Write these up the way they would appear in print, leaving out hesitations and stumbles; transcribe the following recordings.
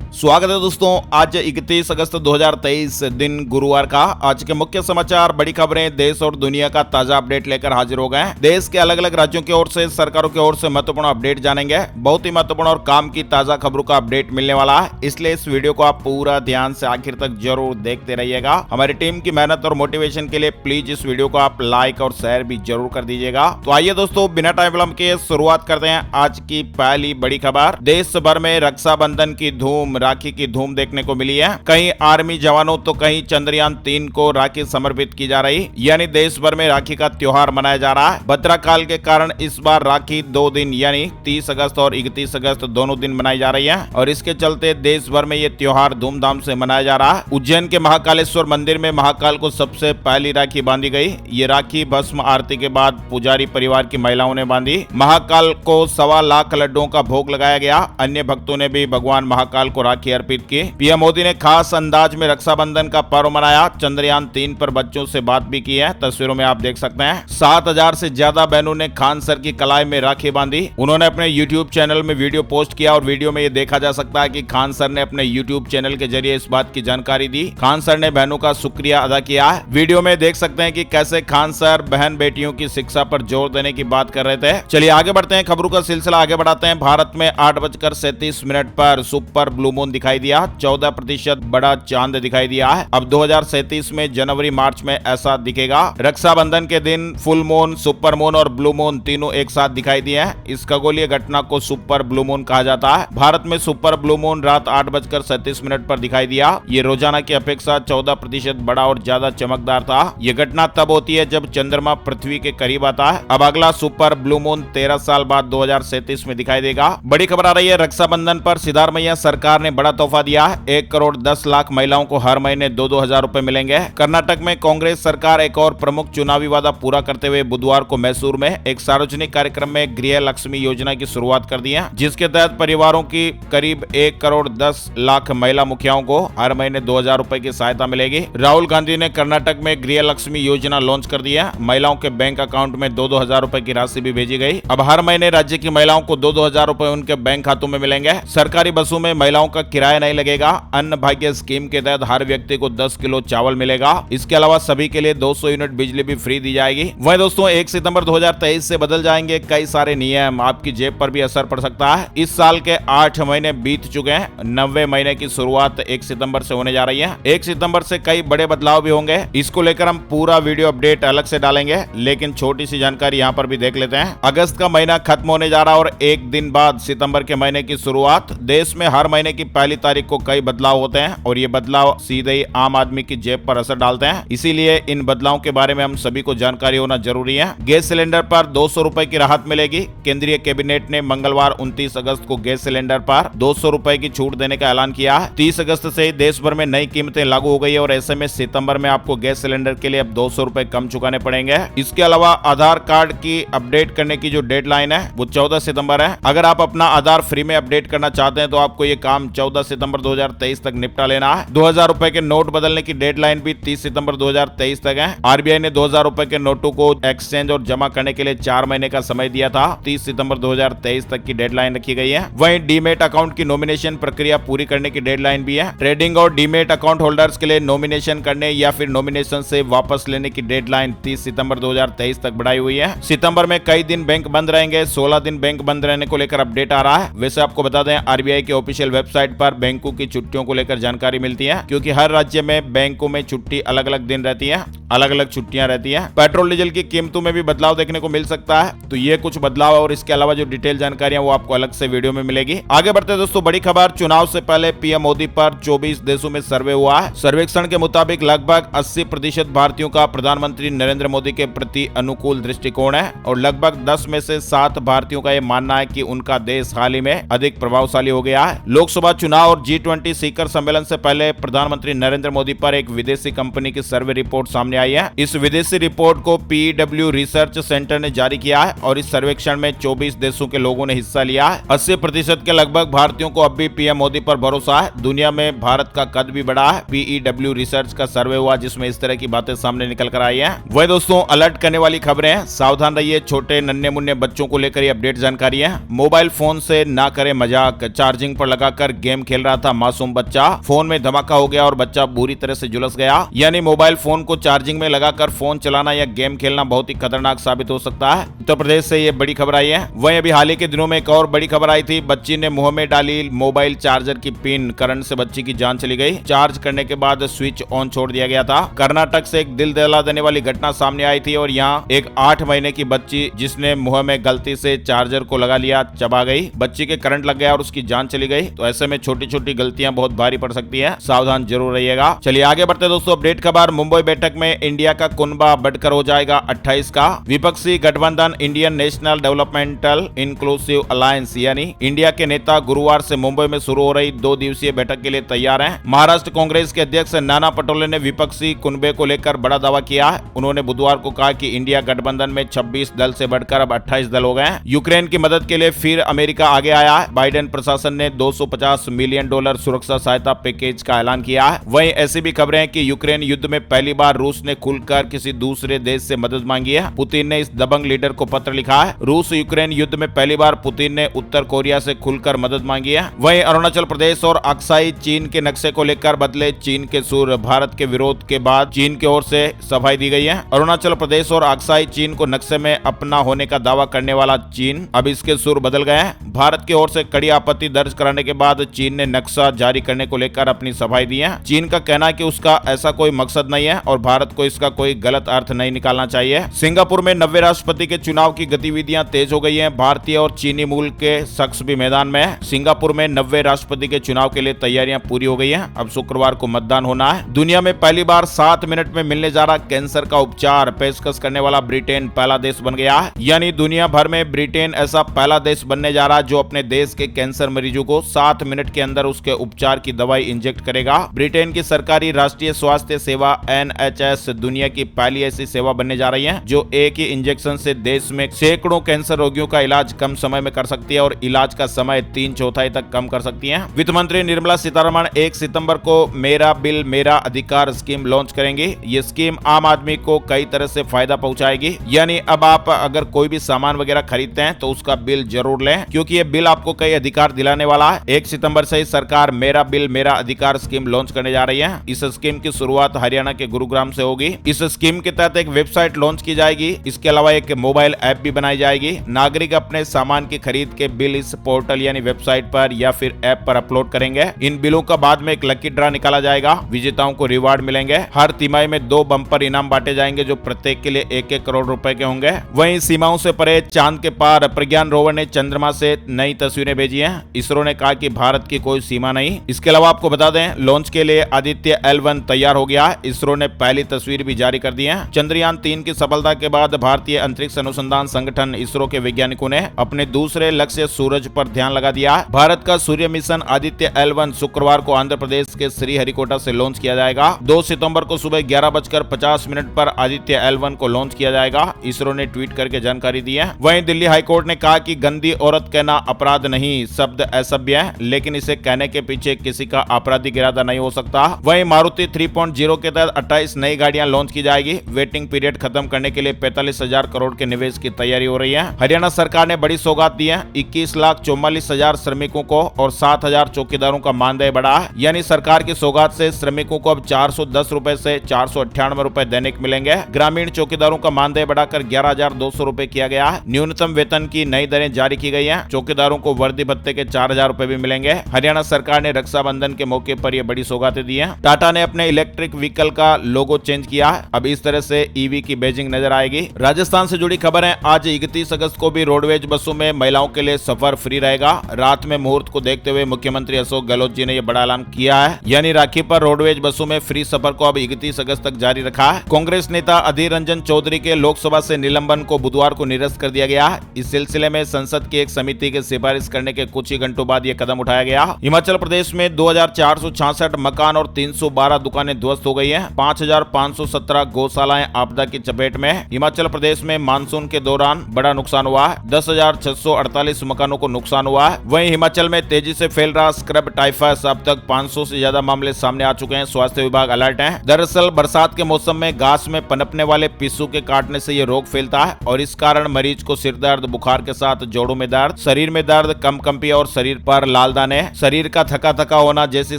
स्वागत है दोस्तों। आज 31 अगस्त 2023 दिन गुरुवार का। आज के मुख्य समाचार, बड़ी खबरें, देश और दुनिया का ताजा अपडेट लेकर हाजिर हो गए हैं। देश के अलग अलग राज्यों की ओर से, सरकारों की ओर से महत्वपूर्ण अपडेट जानेंगे। बहुत ही महत्वपूर्ण और काम की ताजा खबरों का अपडेट मिलने वाला है, इसलिए इस वीडियो को आप पूरा ध्यान से आखिर तक जरूर देखते रहिएगा। हमारी टीम की मेहनत और मोटिवेशन के लिए प्लीज इस वीडियो को आप लाइक और शेयर भी जरूर कर दीजिएगा। तो आइए दोस्तों, बिना टाइम विलंब के शुरुआत करते हैं आज की पहली बड़ी खबर। देश भर में रक्षाबंधन की धूम, राखी की धूम देखने को मिली है। कहीं आर्मी जवानों तो कहीं चंद्रयान 3 को राखी समर्पित की जा रही, यानी देश भर में राखी का त्योहार मनाया जा रहा है। भद्रा काल के कारण इस बार राखी 2 दिन यानी 30 अगस्त और 31 अगस्त दोनों दिन मनाई जा रही है और इसके चलते देश भर में ये त्योहार धूमधाम से मनाया जा रहा है। उज्जैन के महाकालेश्वर मंदिर में महाकाल को सबसे पहली राखी बांधी गई। ये राखी भस्म आरती के बाद पुजारी परिवार की महिलाओं ने बांधी। महाकाल को 1.25 लाख लड्डुओं का भोग लगाया गया। अन्य भक्तों ने भी भगवान महाकाल को राखी अर्पित की। पीएम मोदी ने खास अंदाज में रक्षाबंधन का पर्व मनाया। चंद्रयान 3 पर बच्चों से बात भी की है, तस्वीरों में आप देख सकते हैं। 7000 से ज्यादा बहनों ने खान सर की कलाई में राखी बांधी। उन्होंने अपने यूट्यूब चैनल में वीडियो पोस्ट किया और वीडियो में ये देखा जा सकता है कि खान सर ने अपने यूट्यूब चैनल के जरिए इस बात की जानकारी दी। खान सर ने बहनों का शुक्रिया अदा किया है। वीडियो में देख सकते हैं कि कैसे खान सर बहन बेटियों की शिक्षा पर जोर देने की बात कर रहे थे। चलिए आगे बढ़ते हैं, खबरों का सिलसिला आगे बढ़ाते हैं। भारत में 8:37 पर सुपर ब्लू मून दिखाई दिया। 14% बड़ा चांद दिखाई दिया है। अब 2037 में जनवरी मार्च में ऐसा दिखेगा। रक्षाबंधन के दिन फुल मून, सुपर मून और ब्लू मून तीनों एक साथ दिखाई दिए हैं। इस खगोलीय घटना को सुपर ब्लू मून कहा जाता है। भारत में सुपर ब्लू मून रात 8:37 पर दिखाई दिया। ये रोजाना की अपेक्षा 14% बड़ा और ज्यादा चमकदार था। ये घटना तब होती है जब चंद्रमा पृथ्वी के करीब आता है। अब अगला सुपर ब्लू मून 13 साल बाद 2037 में दिखाई देगा। बड़ी खबर आ रही है, रक्षाबंधन पर सिद्धारमैया सरकार ने बड़ा तोहफा दिया है। 1 करोड़ 10 लाख महिलाओं को हर महीने 2-2 हजार रुपए मिलेंगे। कर्नाटक में कांग्रेस सरकार एक और प्रमुख चुनावी वादा पूरा करते हुए बुधवार को मैसूर में एक सार्वजनिक कार्यक्रम में गृह लक्ष्मी योजना की शुरुआत कर दी है, जिसके तहत परिवारों की करीब 1 करोड़ 10 लाख महिला मुखियाओं को हर महीने 2,000 रुपए की सहायता मिलेगी। राहुल गांधी ने कर्नाटक में गृह लक्ष्मी योजना लॉन्च कर दी है। महिलाओं के बैंक अकाउंट में 2-2 हजार रुपए की राशि भी भेजी गई। अब हर महीने राज्य की महिलाओं को 2-2 हजार रुपए उनके बैंक खातों में मिलेंगे। सरकारी बसों में महिलाओं का किराया नहीं लगेगा। अन्न भाग्य स्कीम के तहत हर व्यक्ति को 10 किलो चावल मिलेगा। इसके अलावा सभी के लिए 200 यूनिट बिजली भी फ्री दी जाएगी। वहीं दोस्तों 1 सितंबर 2023 से बदल जाएंगे कई सारे नियम। आपकी जेब पर भी असर पड़ सकता है। इस साल के 8 महीने बीत चुके हैं। 90 महीने की शुरुआत 1 सितंबर से होने जा रही है। 1 सितंबर से कई बड़े बदलाव भी होंगे। इसको लेकर हम पूरा वीडियो अपडेट अलग से डालेंगे, लेकिन छोटी सी जानकारी यहाँ पर भी देख लेते हैं। अगस्त का महीना खत्म होने जा रहा है और एक दिन बाद सितंबर के महीने की शुरुआत। देश में हर महीने की पहली तारीख को कई बदलाव होते हैं और ये बदलाव सीधे ही आम आदमी की जेब पर असर डालते हैं। इसीलिए इन बदलावों के बारे में हम सभी को जानकारी होना जरूरी है। गैस सिलेंडर पर 200 रुपए की राहत मिलेगी। केंद्रीय कैबिनेट ने मंगलवार 29 अगस्त को गैस सिलेंडर पर 200 रुपए की छूट देने का ऐलान किया है। 30 अगस्त से देश भर में नई कीमतें लागू हो गई है और ऐसे में सितंबर में आपको गैस सिलेंडर के लिए अब 200 रुपए कम चुकाने पड़ेंगे। इसके अलावा आधार कार्ड की अपडेट करने की जो डेडलाइन है वो 14 सितंबर है। अगर आप अपना आधार फ्री में अपडेट करना चाहते हैं तो आपको ये काम 14 सितंबर 2023 तक निपटा लेना है। 2000 रुपए के नोट बदलने की डेडलाइन भी 30 सितंबर 2023 तक है। आरबीआई ने 2000 रुपए के नोटों को एक्सचेंज और जमा करने के लिए 4 महीने का समय दिया था। 30 सितंबर 2023 तक की डेडलाइन रखी गई है। वहीं डीमेट अकाउंट की नॉमिनेशन प्रक्रिया पूरी करने की डेडलाइन भी है। ट्रेडिंग और डीमेट अकाउंट होल्डर्स के लिए नॉमिनेशन करने या फिर नॉमिनेशन से वापस लेने की डेडलाइन 30 सितंबर 2023 तक बढ़ाई हुई है। सितंबर में कई दिन बैंक बंद रहेंगे। 16 दिन बैंक बंद रहने को लेकर अपडेट आ रहा है। वैसे आपको बता दें, आरबीआई के ऑफिशियल वेबसाइट पर बैंकों की छुट्टियों को लेकर जानकारी मिलती है, क्योंकि हर राज्य में बैंकों में छुट्टी अलग अलग दिन रहती है, अलग अलग छुट्टियां रहती हैं। पेट्रोल डीजल की कीमतों में भी बदलाव देखने को मिल सकता है। तो ये कुछ बदलाव और इसके अलावा जो डिटेल जानकारियां वो आपको अलग से वीडियो में मिलेगी। आगे बढ़ते हैं दोस्तों, बड़ी खबर, चुनाव से पहले पीएम मोदी पर 24 देशों में सर्वे हुआ है। सर्वेक्षण के मुताबिक लगभग 80% भारतीयों का प्रधानमंत्री नरेंद्र मोदी के प्रति अनुकूल दृष्टिकोण है और लगभग 10 में से 7 भारतीयों का यह मानना है कि उनका देश हाल ही में अधिक प्रभावशाली हो गया है। लोकसभा चुनाव और G20 शिखर सम्मेलन से पहले प्रधानमंत्री नरेंद्र मोदी पर एक विदेशी कंपनी की सर्वे रिपोर्ट सामने आई है। इस विदेशी रिपोर्ट को PW रिसर्च सेंटर ने जारी किया है और इस सर्वेक्षण में 24 देशों के लोगों ने हिस्सा लिया है। 80% के लगभग भारतीयों को अब भी पीएम मोदी पर भरोसा है। दुनिया में भारत का कद भी बढ़ा है। PEW रिसर्च का सर्वे हुआ जिसमें इस तरह की बातें सामने निकल कर आई है। वह दोस्तों अलर्ट करने वाली खबरें हैं, सावधान रहिए। छोटे नन्हे मुन्ने बच्चों को लेकर ये अपडेट जानकारी है। मोबाइल फोन से ना करें मजाक। चार्जिंग पर लगाकर गेम खेल रहा था मासूम बच्चा। फोन में धमाका हो गया और बच्चा बुरी तरह से झुलस गया। यानी मोबाइल फोन को चार्जिंग में लगाकर फोन चलाना या गेम खेलना बहुत ही खतरनाक साबित हो सकता है। उत्तर प्रदेश से ये बड़ी खबर आई है। वहीं अभी हाल ही के दिनों में एक और बड़ी खबर आई थी। बच्ची ने मुंह में डाली मोबाइल चार्जर की पिन, करंट से बच्ची की जान चली गई। चार्ज करने के बाद स्विच ऑन छोड़ दिया गया था। कर्नाटक से एक दिल दहला देने वाली घटना सामने आई थी और यहाँ एक 8 महीने की बच्ची जिसने मुंह में गलती से चार्जर को लगा लिया, चबा गई। बच्ची के करंट लग गया और उसकी जान चली गई। तो ऐसे में छोटी छोटी गलतियां बहुत भारी पड़ सकती है, सावधान जरूर रहिएगा। चलिए आगे बढ़ते दोस्तों। अपडेट खबर, मुंबई बैठक में इंडिया का कुनबा बढ़कर हो जाएगा 28 का। विपक्षी गठबंधन Indian national developmental inclusive alliance यानी इंडिया के नेता गुरुवार से मुंबई में शुरू हो रही 2 दिवसीय बैठक के लिए तैयार हैं। महाराष्ट्र कांग्रेस के अध्यक्ष नाना पटोले ने विपक्षी कुनबे को लेकर बड़ा दावा किया है। उन्होंने बुधवार को कहा कि इंडिया गठबंधन में 26 दल से बढ़कर अब 28 दल हो गए हैं। यूक्रेन की मदद के लिए फिर अमेरिका आगे आया है। बाइडेन प्रशासन ने $250 मिलियन सुरक्षा सहायता पैकेज का ऐलान किया है। वहीं ऐसी भी खबरें हैं कि यूक्रेन युद्ध में पहली बार रूस ने खुलकर किसी दूसरे देश से मदद मांगी है। पुतिन ने इस दबंग लीडर को पत्र लिखा है। रूस यूक्रेन युद्ध में पहली बार पुतिन ने उत्तर कोरिया से खुलकर मदद मांगी है। वहीं अरुणाचल प्रदेश और अक्साई चीन के नक्शे को लेकर बदले चीन के सुर। भारत के विरोध के बाद चीन की ओर से सफाई दी गई है। अरुणाचल प्रदेश और अक्साई चीन को नक्शे में अपना होने का दावा करने वाला चीन अब इसके सुर बदल गए हैं। भारत की ओर से कड़ी आपत्ति दर्ज कराने के बाद चीन ने नक्शा जारी करने को लेकर अपनी सफाई दी है। चीन का कहना है कि उसका ऐसा कोई मकसद नहीं है और भारत को इसका कोई गलत अर्थ नहीं निकालना चाहिए। सिंगापुर में 90वें राष्ट्रपति के चुनाव की गतिविधियां तेज हो गई हैं। भारतीय और चीनी मूल के शख्स भी मैदान में है। सिंगापुर में 90वें राष्ट्रपति के चुनाव के लिए तैयारियां पूरी हो गई हैं। अब शुक्रवार को मतदान होना है। दुनिया में पहली बार 7 मिनट में मिलने जा रहा कैंसर का उपचार पेशकश करने वाला ब्रिटेन पहला देश बन गया है। यानी दुनिया भर में ब्रिटेन ऐसा पहला देश बनने जा रहा है जो अपने देश के कैंसर मरीजों को 7 मिनट के अंदर उसके उपचार की दवाई इंजेक्ट करेगा। ब्रिटेन की सरकारी राष्ट्रीय स्वास्थ्य सेवा NHS दुनिया की पहली ऐसी सेवा बनने जा रही है जो एक ही इंजेक्शन से देश में सैकड़ों कैंसर रोगियों का इलाज कम समय में कर सकती है और इलाज का समय 3/4 तक कम कर सकती है। वित्त मंत्री निर्मला सीतारमण 1 सितंबर को मेरा बिल मेरा अधिकार स्कीम लॉन्च करेंगी। ये स्कीम आम आदमी को कई तरह से फायदा पहुंचाएगी। यानी अब आप अगर कोई भी सामान वगैरह खरीदते हैं तो उसका बिल जरूर लें क्योंकि ये बिल आपको कई अधिकार दिलाने वाला है। 1 सितंबर से ही सरकार मेरा बिल मेरा अधिकार स्कीम लॉन्च करने जा रही है। इस स्कीम की शुरुआत हरियाणा के गुरुग्राम से होगी। इस स्कीम के तहत एक वेबसाइट लॉन्च की जाएगी। इसके अलावा एक मोबाइल ऐप भी बनाई जाएगी। नागरिक अपने सामान की खरीद के बिल इस पोर्टल यानी वेबसाइट पर या फिर ऐप पर अपलोड करेंगे। इन बिलों का बाद में एक लकी ड्रा निकाला जाएगा। विजेताओं को रिवार्ड मिलेंगे। हर तिमाही में 2 बम्पर इनाम बांटे जाएंगे जो प्रत्येक के लिए 1-1 करोड़ रुपए के होंगे। वहीं सीमाओं से परे चांद के पार प्रज्ञान रोवर ने चंद्रमा से नई तस्वीरें भेजी हैं। इसरो ने कहा कि भारत की कोई सीमा नहीं। इसके अलावा आपको बता दें लॉन्च के लिए आदित्य L1 तैयार हो गया है। इसरो ने पहली तस्वीर भी जारी कर दी है। चंद्रयान 3 की सफलता के बाद भारतीय अंतरिक्ष अनुसंधान संगठन इसरो के वैज्ञानिकों ने अपने दूसरे लक्ष्य सूरज पर ध्यान लगा दिया है। भारत का सूर्य मिशन आदित्य L1 शुक्रवार को आंध्र प्रदेश के श्रीहरिकोटा से लॉन्च किया जाएगा। 2 सितंबर को सुबह 11:50 पर आदित्य L1 को लॉन्च किया जाएगा। इसरो ने ट्वीट करके जानकारी दी है। वहीं दिल्ली हाईकोर्ट ने कहा कि गंदी औरत कहना अपराध नहीं, शब्द असभ्य है, लेकिन इसे कहने के पीछे किसी का आपराधिक इरादा नहीं हो सकता। वहीं मारुति 3.0 के तहत 28 नई गाड़ियां लॉन्च की जाएगी। वेटिंग पीरियड खत्म करने के लिए 45,000 करोड़ के निवेश की तैयारी हो रही है। हरियाणा सरकार ने बड़ी सौगात दी है। 21,44,000 श्रमिकों को और 7,000 चौकीदारों का मानदेय बढ़ा है। यानी सरकार की सौगात से श्रमिकों को अब 410 रुपए से 498 रुपए दैनिक मिलेंगे। ग्रामीण चौकीदारों का मानदेय बढ़ाकर 11,200 रुपए किया गया है। न्यूनतम वेतन की नई दरें जारी की गई है। चौकीदारों को वर्दी भत्ते के 4,000 रुपए भी मिलेंगे। हरियाणा सरकार ने रक्षाबंधन के मौके पर यह बड़ी सौगातें दी है। टाटा ने अपने इलेक्ट्रिक व्हीकल का लोगो चेंज किया है। अब इस तरह से ईवी की बैजिंग नजर आएगी। राजस्थान से जुड़ी खबर है। आज 31 अगस्त को भी रोडवेज बसों में महिलाओं के लिए सफर फ्री रहेगा। रात में मुहूर्त को देखते हुए मुख्यमंत्री अशोक गहलोत जी ने यह बड़ा ऐलान किया है। यानी राखी पर रोडवेज बसों में फ्री सफर को अब 31 अगस्त तक जारी रखा है। कांग्रेस नेता अधीर रंजन चौधरी के लोकसभा से निलंबन को बुधवार को निरस्त कर दिया गया। इस सिलसिले में संसद की एक समिति के सिफारिश करने के कुछ ही घंटों बाद यह कदम उठाया गया। हिमाचल प्रदेश में 2,466 मकान और 312 दुकानें ध्वस्त हो गई हैं। 5,517 गौशालाएं आपदा की चपेट में। हिमाचल प्रदेश में मानसून के दौरान बड़ा नुकसान हुआ है। 10,648 मकानों को नुकसान हुआ है। वहीं हिमाचल में तेजी से फैल रहा स्क्रब टाइफस, अब तक 500 से ज्यादा मामले सामने आ चुके हैं। स्वास्थ्य विभाग अलर्ट है। दरअसल बरसात के मौसम में घास में पनपने वाले पिस्सू के काटने से ये रोग फैलता है और इस कारण मरीज को सिर दर्द, बुखार के साथ जोड़ों में दर्द, शरीर में दर्द, कंपकंपी और शरीर पर लाल दाने आने, शरीर का थका थका होना जैसी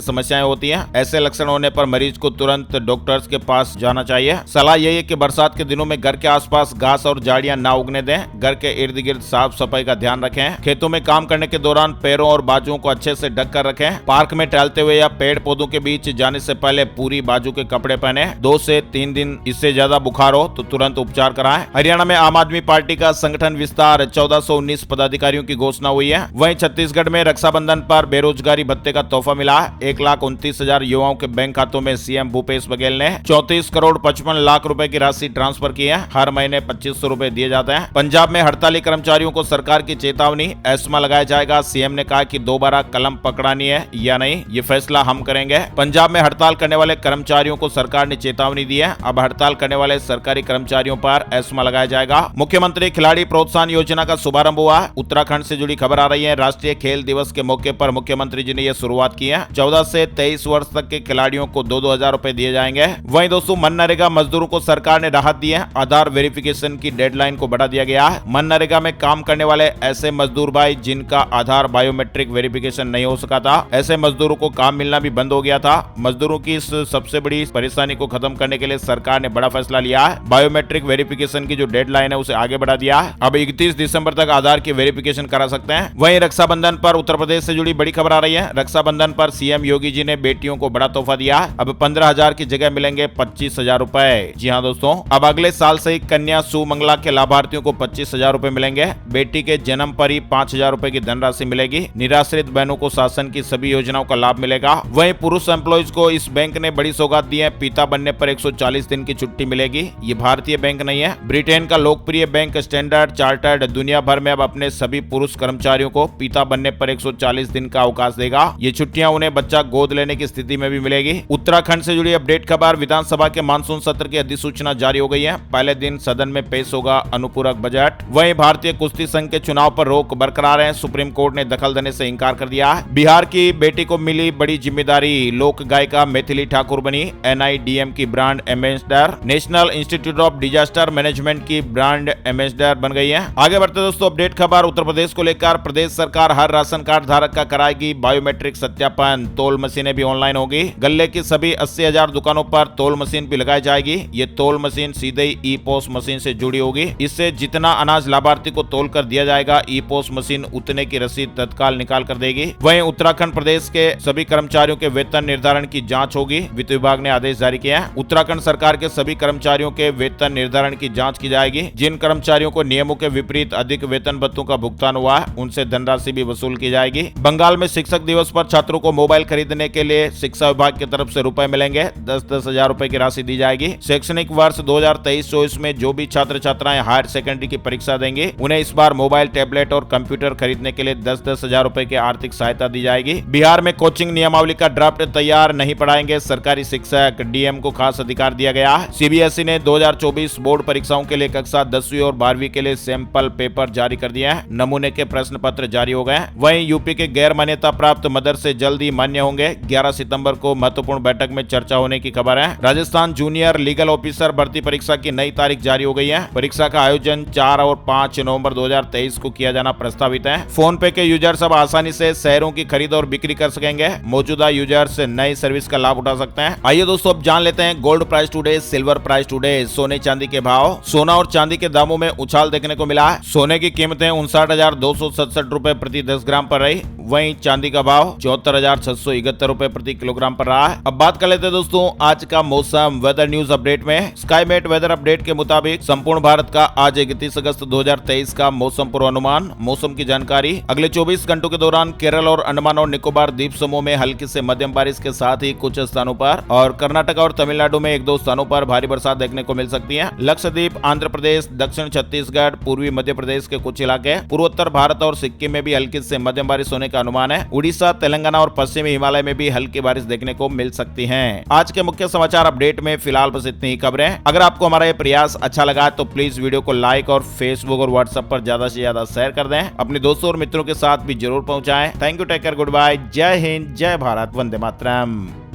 समस्याएं होती हैं। ऐसे लक्षण होने पर मरीज को तुरंत डॉक्टर्स के पास जाना चाहिए। सलाह यही है कि बरसात के दिनों में घर के आसपास घास और झाड़ियां ना उगने दें। घर के इर्द गिर्द साफ सफाई का ध्यान रखें। खेतों में काम करने के दौरान पैरों और बाजुओं को अच्छे से ढक कर रखें। पार्क में टहलते हुए या पेड़ पौधों के बीच जाने से पहले पूरी बाजू के कपड़े पहने। 2 से 3 दिन इससे ज्यादा बुखार हो तो तुरंत उपचार कराएं। हरियाणा में आम आदमी पार्टी का संगठन विस्तार, 1419 पदाधिकारियों की घोषणा हुई है। वहीं छत्तीसगढ़ में रक्षाबंधन पर बेरोजगारी भत्ते का तोहफा मिला। 1,29,000 युवाओं के बैंक खातों में सीएम भूपेश बघेल ने 34 करोड़ 55 लाख रुपए की राशि ट्रांसफर की है। हर महीने 2500 रुपए दिए जाते हैं। पंजाब में हड़ताली कर्मचारियों को सरकार की चेतावनी, एस्मा लगाया जाएगा। सीएम ने कहा कि दोबारा कलम पकड़ानी है या नहीं, ये फैसला हम करेंगे। पंजाब में हड़ताल करने वाले कर्मचारियों को सरकार ने चेतावनी दी है। अब हड़ताल करने वाले सरकारी कर्मचारियों पर एस्मा लगाया जाएगा। मुख्यमंत्री खिलाड़ी प्रोत्साहन योजना का शुभारंभ हुआ। उत्तराखंड से जुड़ी खबर आ रही है। राष्ट्रीय खेल दिवस के मौके पर मुख्यमंत्री जी ने यह शुरुआत की है। 14 से 23 वर्ष तक के खिलाड़ियों को 2-2 हजार रुपए दिए जाएंगे। वहीं दोस्तों, मनरेगा मजदूरों को सरकार ने राहत दी है। आधार वेरिफिकेशन की डेडलाइन को बढ़ा दिया गया है। मनरेगा में काम करने वाले ऐसे मजदूर भाई जिनका आधार बायोमेट्रिक वेरिफिकेशन नहीं हो सका था, ऐसे मजदूरों को काम मिलना भी बंद हो गया था। मजदूरों की इस सबसे बड़ी परेशानी को खत्म करने के लिए सरकार ने बड़ा फैसला लिया है। बायोमेट्रिक वेरिफिकेशन की जो डेडलाइन है उसे आगे बढ़ा दिया है। अब 31 दिसंबर तक आधार की वेरिफिकेशन करा सकते हैं। वहीं रक्षाबंधन पर उत्तर प्रदेश से जुड़ी बड़ी खबर आ रही है। रक्षाबंधन पर सीएम योगी जी ने बेटियों को बड़ा तोहफा दिया। अब 15,000 की जगह मिलेंगे 25,000 रुपए। जी हाँ दोस्तों, अब अगले साल से ही कन्या सुमंगला के लाभार्थियों को 25,000 रुपए मिलेंगे। बेटी के जन्म पर ही 5,000 रुपए की धनराशि मिलेगी। निराश्रित बहनों को शासन की सभी योजनाओं का लाभ मिलेगा। वहीं पुरुष एम्प्लॉइज को इस बैंक ने बड़ी सौगात दी है। पिता बनने पर 140 दिन की छुट्टी मिलेगी। ये भारतीय बैंक नहीं है, ब्रिटेन का लोकप्रिय बैंक स्टैंडर्ड चार्टर्ड दुनिया भर में अब अपने सभी पुरुष कर्मचारियों को पिता बनने पर 140 दिन का अवकाश देगा। ये छुट्टियां उन्हें बच्चा गोद लेने की स्थिति में भी मिलेगी। उत्तराखंड से जुड़ी अपडेट खबर, विधानसभा के मानसून सत्र की अधिसूचना जारी हो गई है। पहले दिन सदन में पेश होगा अनुपूरक बजट। वहीं भारतीय कुश्ती संघ के चुनाव पर रोक बरकरार है। सुप्रीम कोर्ट ने दखल देने से इंकार कर दिया। बिहार की बेटी को मिली बड़ी जिम्मेदारी, लोक गायिका मैथिली ठाकुर बनी NIDM की brand ambassador. National institute of disaster management की ब्रांड एम्बेसडर बन गई है। आगे बढ़ते दोस्तों, अपडेट खबर उत्तर प्रदेश को लेकर। प्रदेश सरकार हर राशन कार्ड धारक का कराएगी बायोमेट्रिक सत्यापन। तोल मशीनें भी ऑनलाइन होगी। गल्ले की सभी 80,000 दुकानों पर तोल मशीन भी लगाई जाएगी। ये तोल मशीन सीधे ही ई-पोस मशीन से जुड़ी होगी। इससे जितना अनाज लाभार्थी को तोल कर दिया जाएगा, ई-पोस मशीन उतने की रसीद तत्काल निकाल कर देगी। वहीं उत्तराखंड प्रदेश के सभी कर्मचारियों के वेतन निर्धारण की जांच होगी। वित्त विभाग ने आदेश जारी किया है। उत्तराखंड सरकार के सभी कर्मचारियों के वेतन निर्धारण की जांच की जाएगी। जिन कर्मचारियों को नियमों के विपरीत अधिक वेतन भत्तों का भुगतान हुआ है, उनसे धनराशि भी वसूल की जाएगी। बंगाल में शिक्षक दिवस पर छात्रों को मोबाइल खरीदने के लिए शिक्षा विभाग की तरफ से रुपए मिलेंगे। 10-10 हजार रुपए की राशि दी जाएगी। शैक्षणिक वर्ष 2023-24 में जो भी छात्र छात्राएं हायर सेकेंडरी की परीक्षा देंगे, उन्हें इस बार मोबाइल, टैबलेट और कंप्यूटर खरीदने के लिए 10-10 हजार रुपए की आर्थिक सहायता दी जाएगी। बिहार में कोचिंग नियमावली का ड्राफ्ट तैयार, नहीं पढ़ाएंगे सरकारी शिक्षक, डीएम को खास अधिकार दिया गया। सीबीएसई ने 2024 बोर्ड परीक्षाओं के लिए कक्षा 10वीं और 12वीं के लिए सैंपल पेपर जारी कर दिया है। नमूने के प्रश्न पत्र जारी हो गए। वहीं यूपी के गैर मान्यता प्राप्त मदरसे जल्द ही मान्य होंगे। 11 सितंबर को महत्वपूर्ण बैठक में चर्चा होने की खबर है। राजस्थान जूनियर लीगल ऑफिसर भर्ती परीक्षा की नई तारीख जारी हो गई है। परीक्षा का आयोजन 4 और 5 नवंबर 2023 को किया जाना प्रस्तावित है। फोन पे के यूजर्स अब आसानी से शेयरों की खरीद और बिक्री कर सकेंगे। मौजूदा यूजर्स नई सर्विस का लाभ उठा सकते हैं। आइए दोस्तों, अब जान लेते हैं gold price today, silver price today, सोने चांदी के भाव। सोना और चांदी के दामों में उछाल देखने को मिला है। सोने की कीमतें 59,267 रुपए प्रति 10 ग्राम पर रही। वहीं चांदी का भाव 74,671 रुपए प्रति किलोग्राम पर रहा है। अब बात कर लेते हैं दोस्तों आज का मौसम वेदर न्यूज अपडेट में। स्काईमेट वेदर अपडेट के मुताबिक संपूर्ण भारत का आज 31 अगस्त 2023 का मौसम पूर्वानुमान। मौसम की जानकारी, अगले 24 घंटों के दौरान केरल और अंडमान और निकोबार द्वीप समूह में हल्की से मध्यम बारिश के साथ ही कुछ स्थानों पर और कर्नाटक और तमिलनाडु में 1-2 स्थानों पर भारी बरसात देखने को मिल सकती है। लक्षद्वीप, आंध्र प्रदेश, दक्षिण छत्तीसगढ़, पूर्वी मध्य प्रदेश के कुछ इलाके, पूर्वोत्तर भारत और सिक्किम में भी हल्की से मध्यम बारिश होने का अनुमान है। उड़ीसा, तेलंगाना और पश्चिमी हिमालय में भी हल्की बारिश देखने को मिल सकती है। आज के मुख्य समाचार अपडेट में फिलहाल बस इतनी ही खबरें। अगर आपको हमारा ये प्रयास अच्छा लगा तो प्लीज वीडियो को लाइक और फेसबुक और व्हाट्सएप पर ज्यादा से ज्यादा शेयर कर दें। अपने दोस्तों और मित्रों के साथ भी जरूर पहुंचाएं। Thank you, take care, goodbye, जय हिंद, जय भारत, वंदे मातरम।